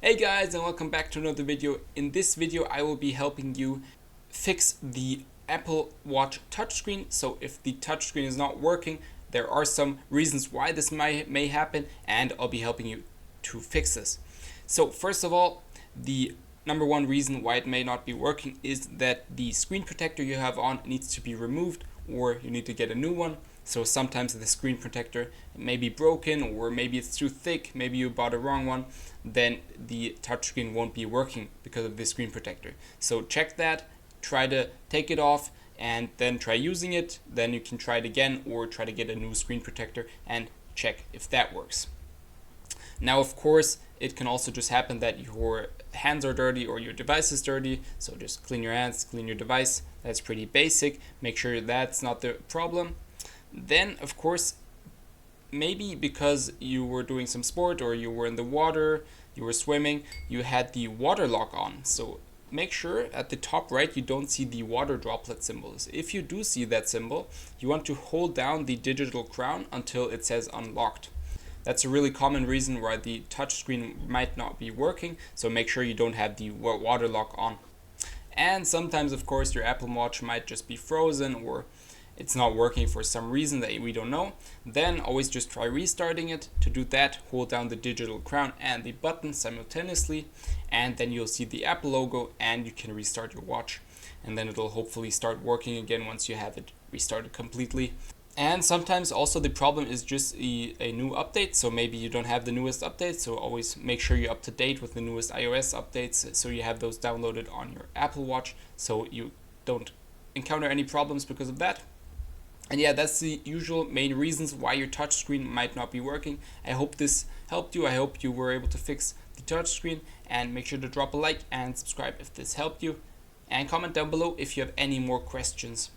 Hey guys, and welcome back to another video. In this video I will be helping you fix the Apple Watch touchscreen. So if the touchscreen is not working, there are some reasons why this may happen, and I'll be helping you to fix this. So first of all, the number one reason why it may not be working is that the screen protector you have on needs to be removed, or you need to get a new one. So sometimes the screen protector may be broken, or maybe it's too thick, maybe you bought a wrong one, then the touchscreen won't be working because of the screen protector. So check that, try to take it off, and then try using it. Then you can try it again, or try to get a new screen protector and check if that works. Now, of course, it can also just happen that your hands are dirty or your device is dirty. So just clean your hands, clean your device. That's pretty basic. Make sure that's not the problem. Then, of course, maybe because you were doing some sport, or you were in the water, you were swimming, you had the water lock on. So make sure at the top right you don't see the water droplet symbols. If you do see that symbol, you want to hold down the digital crown until it says unlocked. That's a really common reason why the touchscreen might not be working, so make sure you don't have the water lock on. And sometimes, of course, your Apple Watch might just be frozen, or it's not working for some reason that we don't know. Then always just try restarting it. To do that, hold down the digital crown and the button simultaneously, and then you'll see the Apple logo and you can restart your watch, and then it'll hopefully start working again once you have it restarted completely. And sometimes also the problem is just a new update, so maybe you don't have the newest update, so always make sure you're up to date with the newest iOS updates, so you have those downloaded on your Apple Watch so you don't encounter any problems because of that. And yeah, that's the usual main reasons why your touchscreen might not be working. I hope this helped you. I hope you were able to fix the touchscreen, and make sure to drop a like and subscribe if this helped you, and comment down below if you have any more questions.